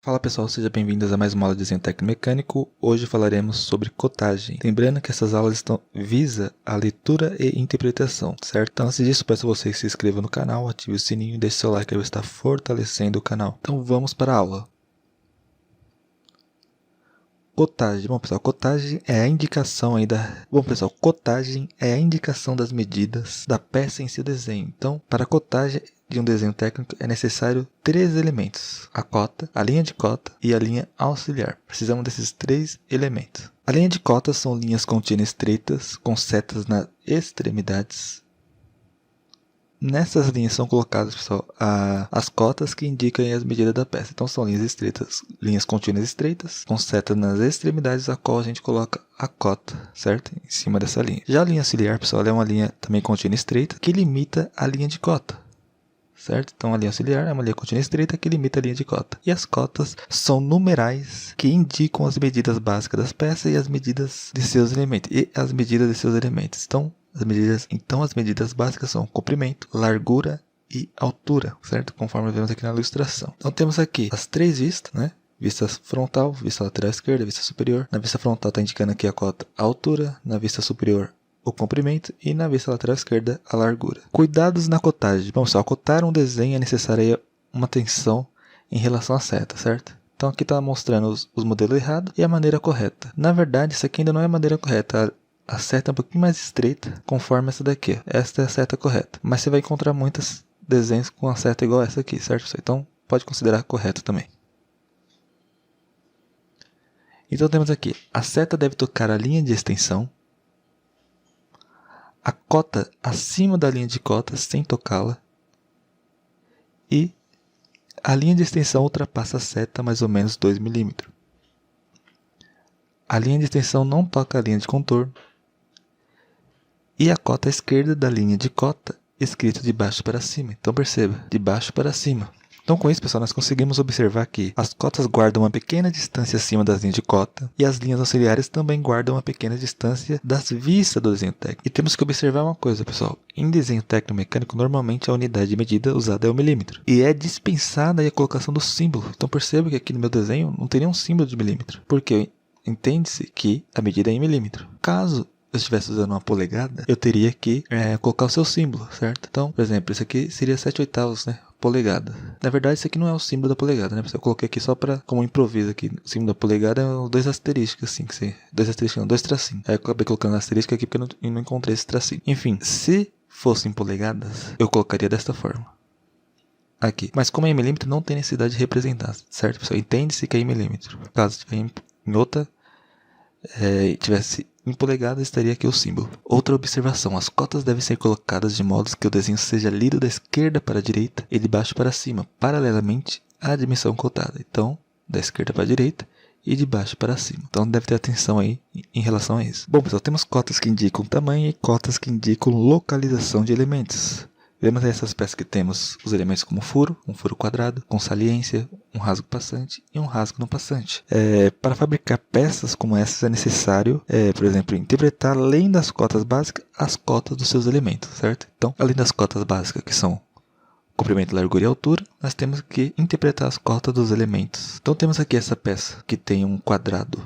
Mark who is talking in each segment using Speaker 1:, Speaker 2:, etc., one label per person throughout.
Speaker 1: Fala pessoal, sejam bem-vindos a mais uma aula de desenho técnico mecânico. Hoje falaremos sobre cotagem. Lembrando que essas aulas visa a leitura e interpretação, certo? Então antes disso, peço a você que se inscreva no canal, ative o sininho e deixe seu like, que vai estar fortalecendo o canal. Então vamos para a aula. Cotagem. Bom pessoal, cotagem é a indicação aí cotagem é a indicação das medidas da peça em seu desenho. Então, para a cotagem de um desenho técnico é necessário três elementos: a cota, a linha de cota e a linha auxiliar. Precisamos desses três elementos. A linha de cota são linhas contínuas estreitas com setas nas extremidades. Nessas linhas são colocadas, pessoal, as cotas que indicam as medidas da peça. Então são linhas estreitas, linhas contínuas estreitas, com seta nas extremidades, a qual a gente coloca a cota, certo? Em cima dessa linha. Já a linha auxiliar, pessoal, é uma linha também contínua estreita, que limita a linha de cota, certo? Então a linha auxiliar é uma linha contínua estreita que limita a linha de cota. E as cotas são numerais que indicam as medidas básicas das peças e as medidas de seus elementos. Então as medidas básicas são comprimento, largura e altura, certo? Conforme vemos aqui na ilustração. Então temos aqui as três vistas, né? Vista frontal, vista lateral esquerda, vista superior. Na vista frontal está indicando aqui a cota, a altura. Na vista superior, o comprimento. E na vista lateral esquerda, a largura. Cuidados na cotagem. Bom, se ao cotar um desenho é necessária uma atenção em relação à seta, certo? Então aqui está mostrando os modelos errados e a maneira correta. Na verdade, isso aqui ainda não é a maneira correta. A seta é um pouquinho mais estreita, conforme essa daqui. Esta é a seta correta. Mas você vai encontrar muitos desenhos com a seta igual essa aqui, certo? Então, pode considerar correto também. Então, temos aqui. A seta deve tocar a linha de extensão. A cota acima da linha de cota, sem tocá-la. E a linha de extensão ultrapassa a seta mais ou menos 2 mm. A linha de extensão não toca a linha de contorno. E a cota esquerda da linha de cota, escrito de baixo para cima. Então perceba, de baixo para cima. Então com isso, pessoal, nós conseguimos observar que as cotas guardam uma pequena distância acima das linhas de cota. E as linhas auxiliares também guardam uma pequena distância das vistas do desenho técnico. E temos que observar uma coisa, pessoal. Em desenho técnico mecânico, normalmente a unidade de medida usada é o milímetro. E é dispensada a colocação do símbolo. Então perceba que aqui no meu desenho não tem nenhum símbolo de milímetro. Porque entende-se que a medida é em milímetro. Caso eu estivesse usando uma polegada, eu teria que colocar o seu símbolo, certo? Então, por exemplo, isso aqui seria 7/8, né? Polegada. Na verdade, isso aqui não é o símbolo da polegada, né? Eu coloquei aqui só para como improviso aqui. O símbolo da polegada é os dois asteriscos, assim, dois tracinhos. Aí eu acabei colocando asterisco aqui porque eu não encontrei esse tracinho. Enfim, se fossem polegadas, eu colocaria desta forma. Aqui. Mas como é em milímetro, não tem necessidade de representar, certo, pessoal? Entende-se que é em milímetro. Caso estiver em outra, tivesse em polegadas, estaria aqui o símbolo. Outra observação: as cotas devem ser colocadas de modo que o desenho seja lido da esquerda para a direita e de baixo para cima, paralelamente à dimensão cotada. Então, da esquerda para a direita e de baixo para cima. Então, deve ter atenção aí em relação a isso. Bom, pessoal, temos cotas que indicam tamanho e cotas que indicam localização de elementos. Vemos essas peças que temos os elementos como um furo quadrado, com saliência, um rasgo passante e um rasgo não passante. Para fabricar peças como essas é necessário, por exemplo, interpretar além das cotas básicas, as cotas dos seus elementos, certo? Então, além das cotas básicas, que são comprimento, largura e altura, nós temos que interpretar as cotas dos elementos. Então, temos aqui essa peça que tem um quadrado,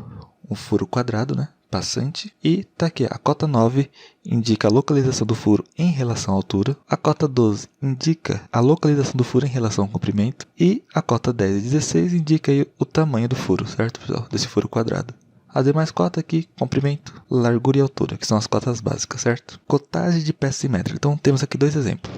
Speaker 1: um furo quadrado, né? Passante, e tá aqui a cota 9 indica a localização do furo em relação à altura, a cota 12 indica a localização do furo em relação ao comprimento e a cota 10 e 16 indica aí o tamanho do furo, certo, pessoal, desse furo quadrado. As demais cotas aqui, comprimento, largura e altura, que são as cotas básicas, certo? Cotagem de peça simétrica. Então temos aqui dois exemplos,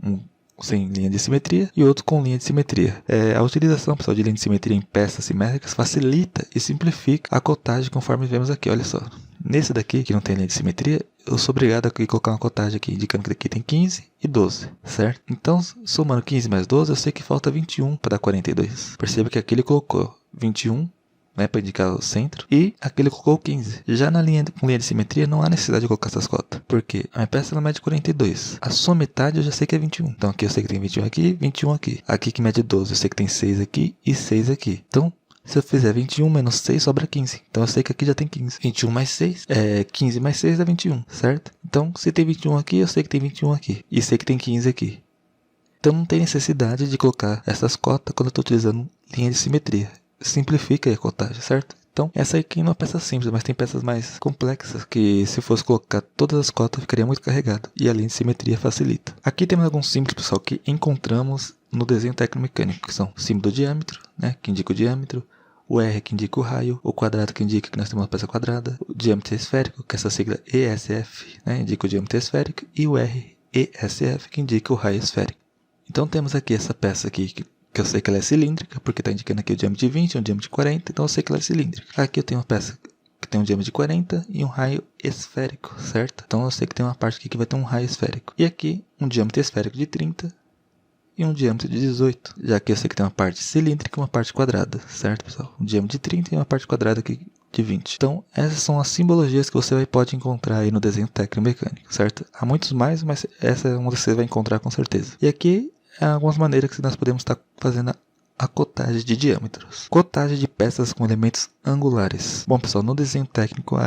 Speaker 1: um sem linha de simetria e outro com linha de simetria. A utilização, pessoal, de linha de simetria em peças simétricas facilita e simplifica a cotagem, conforme vemos aqui. Olha só, nesse daqui que não tem linha de simetria, eu sou obrigado a colocar uma cotagem aqui indicando que aqui tem 15 e 12, certo? Então, somando 15 mais 12, eu sei que falta 21 para dar 42. Perceba que aqui ele colocou 21, né, para indicar o centro, e aqui ele colocou 15. Já na linha com linha de simetria não há necessidade de colocar essas cotas, porque a minha peça ela mede 42. A sua metade eu já sei que é 21. Então aqui eu sei que tem 21 aqui, 21 aqui. Aqui que mede 12, eu sei que tem 6 aqui e 6 aqui. Então, se eu fizer 21 menos 6, sobra 15. Então eu sei que aqui já tem 15. 21 mais 6, 15 mais 6 dá 21, certo? Então, se tem 21 aqui, eu sei que tem 21 aqui. E sei que tem 15 aqui. Então não tem necessidade de colocar essas cotas quando eu estou utilizando linha de simetria. simplifica a cotagem, certo? Então, essa aqui é uma peça simples, mas tem peças mais complexas que, se fosse colocar todas as cotas, ficaria muito carregado. E a linha de simetria facilita. Aqui temos alguns símbolos, pessoal, que encontramos no desenho tecnomecânico, que são o símbolo do diâmetro, né, que indica o diâmetro, o R, que indica o raio, o quadrado, que indica que nós temos uma peça quadrada, o diâmetro esférico, que é essa sigla ESF, né, indica o diâmetro esférico, e o RESF, que indica o raio esférico. Então, temos aqui essa peça aqui, que eu sei que ela é cilíndrica, porque está indicando aqui o diâmetro de 20 e um diâmetro de 40, então eu sei que ela é cilíndrica. Aqui eu tenho uma peça que tem um diâmetro de 40 e um raio esférico, certo? Então eu sei que tem uma parte aqui que vai ter um raio esférico. E aqui um diâmetro esférico de 30 e um diâmetro de 18. Já que eu sei que tem uma parte cilíndrica e uma parte quadrada, certo, pessoal? Um diâmetro de 30 e uma parte quadrada aqui de 20. Então essas são as simbologias que você pode encontrar aí no desenho tecnomecânico, certo? Há muitos mais, mas essa é uma que você vai encontrar com certeza. E aqui algumas maneiras que nós podemos estar fazendo a cotagem de diâmetros. Cotagem de peças com elementos angulares. Bom, pessoal, no desenho técnico,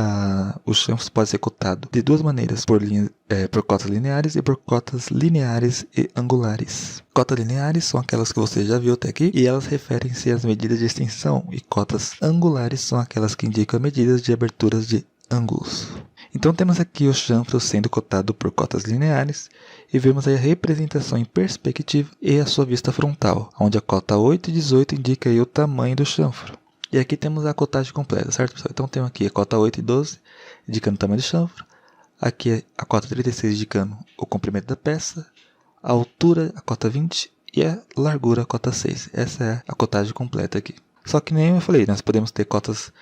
Speaker 1: o chanfro pode ser cotado de duas maneiras, por cotas lineares e por cotas lineares e angulares. Cotas lineares são aquelas que você já viu até aqui, e elas referem-se às medidas de extensão, e cotas angulares são aquelas que indicam medidas de aberturas de ângulos. Então temos aqui o chanfro sendo cotado por cotas lineares e vemos aí a representação em perspectiva e a sua vista frontal, onde a cota 8 e 18 indica aí o tamanho do chanfro. E aqui temos a cotagem completa, certo, pessoal? Então temos aqui a cota 8 e 12 indicando o tamanho do chanfro, aqui a cota 36 indicando o comprimento da peça, a altura a cota 20 e a largura a cota 6. Essa é a cotagem completa aqui. Só que nem eu falei, nós podemos ter cotas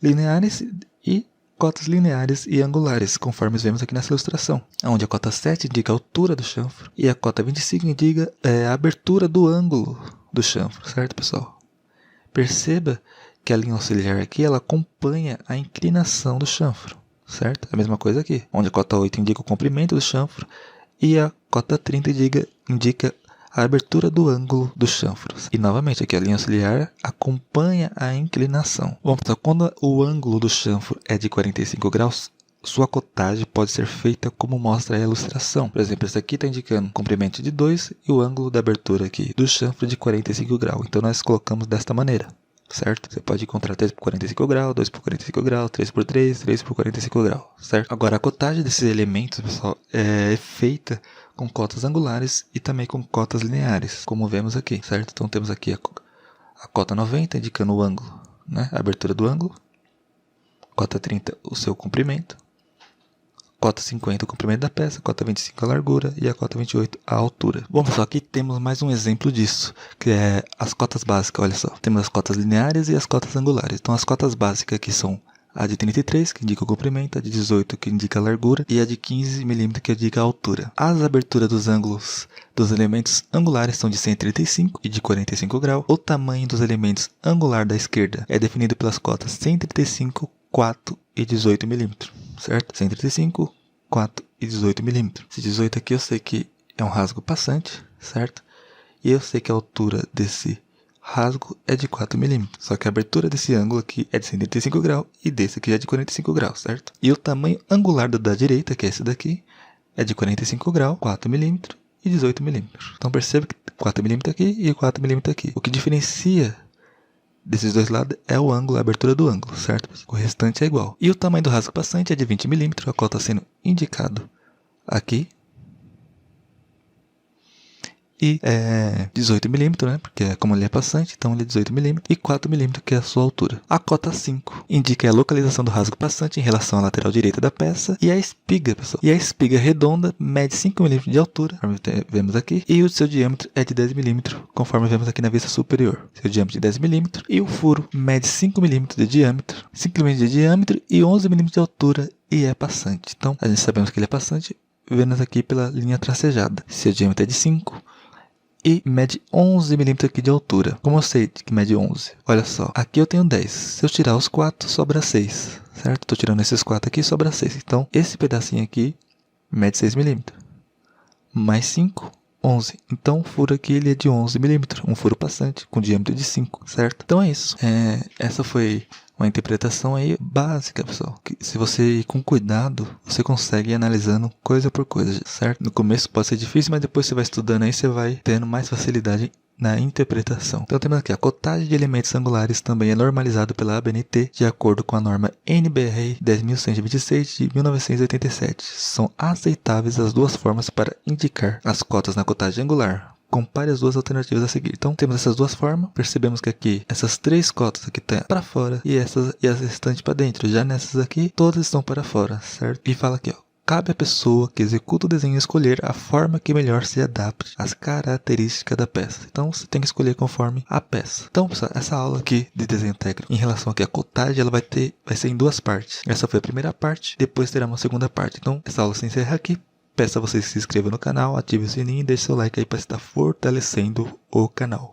Speaker 1: lineares e cotas lineares e angulares, conforme vemos aqui nessa ilustração, onde a cota 7 indica a altura do chanfro e a cota 25 indica a abertura do ângulo do chanfro, certo, pessoal? Perceba que a linha auxiliar aqui ela acompanha a inclinação do chanfro, certo? A mesma coisa aqui, onde a cota 8 indica o comprimento do chanfro e a cota 30 indica a abertura do ângulo dos chanfros. E novamente aqui a linha auxiliar acompanha a inclinação. Bom, pessoal, quando o ângulo do chanfro é de 45 graus, sua cotagem pode ser feita como mostra a ilustração. Por exemplo, esse aqui está indicando comprimento de 2 e o ângulo da abertura aqui do chanfro de 45 graus. Então nós colocamos desta maneira, certo? Você pode encontrar 3 por 45 graus, 2 por 45 graus, 3 por 3, 3 por 45 graus, certo? Agora a cotagem desses elementos, pessoal, é feita com cotas angulares e também com cotas lineares, como vemos aqui, certo? Então temos aqui a cota 90 indicando o ângulo, né? A abertura do ângulo, cota 30 o seu comprimento, cota 50 o comprimento da peça, cota 25 a largura e a cota 28 a altura. Bom, pessoal, aqui temos mais um exemplo disso, que é as cotas básicas, olha só. Temos as cotas lineares e as cotas angulares. Então as cotas básicas aqui são a de 33, que indica o comprimento, a de 18, que indica a largura, e a de 15 mm, que indica a altura. As aberturas dos ângulos dos elementos angulares são de 135 e de 45 graus. O tamanho dos elementos angular da esquerda é definido pelas cotas 135, 4 e 18 mm, certo? 135, 4 e 18 mm. Esse 18 aqui eu sei que é um rasgo passante, certo? E eu sei que a altura desse rasgo é de 4 mm, só que a abertura desse ângulo aqui é de 135 graus e desse aqui é de 45 graus, certo? E o tamanho angular do da direita, que é esse daqui, é de 45 graus, 4 mm e 18 mm. Então perceba que 4 mm aqui e 4 mm aqui. O que diferencia desses dois lados é o ângulo, a abertura do ângulo, certo? O restante é igual. E o tamanho do rasgo passante é de 20 mm, a qual está sendo indicado aqui. E 18 mm, né? Porque como ele é passante, então ele é 18 mm. E 4 mm, que é a sua altura. A cota 5 indica a localização do rasgo passante em relação à lateral direita da peça. E a espiga, pessoal. E a espiga redonda mede 5 mm de altura, conforme vemos aqui. E o seu diâmetro é de 10 mm, conforme vemos aqui na vista superior. Seu diâmetro de 10 mm. E o furo mede 5 mm de diâmetro. 5 mm de diâmetro e 11 mm de altura. E é passante. Então, a gente sabemos que ele é passante, vemos aqui pela linha tracejada. Seu diâmetro é de 5. E mede 11 mm aqui de altura. Como eu sei que mede 11? Olha só, aqui eu tenho 10. Se eu tirar os 4, sobra 6, certo? Estou tirando esses 4 aqui, sobra 6. Então, esse pedacinho aqui mede 6 mm. Mais 5, 11. Então, o furo aqui ele é de 11 mm. Um furo passante com diâmetro de 5, certo? Então é isso. Essa foi Uma interpretação aí básica, pessoal. Que se você ir com cuidado, você consegue ir analisando coisa por coisa, certo? No começo pode ser difícil, mas depois você vai estudando aí, você vai tendo mais facilidade na interpretação. Então temos aqui a cotagem de elementos angulares também é normalizado pela ABNT de acordo com a norma NBR 10.126 de 1987. São aceitáveis as duas formas para indicar as cotas na cotagem angular. Compare as duas alternativas a seguir. Então temos essas duas formas. Percebemos que aqui essas três cotas aqui estão para fora e as restantes para dentro. Já nessas aqui todas estão para fora, certo? E fala aqui, ó. Cabe à pessoa que executa o desenho escolher a forma que melhor se adapte às características da peça. Então você tem que escolher conforme a peça. Então, pessoal, essa aula aqui de desenho técnico em relação aqui à cotagem, ela vai ser em duas partes. Essa foi a primeira parte, depois terá uma segunda parte. Então, essa aula se encerra aqui. Peço a vocês que se inscrevam no canal, ative o sininho e deixe seu like aí para estar fortalecendo o canal.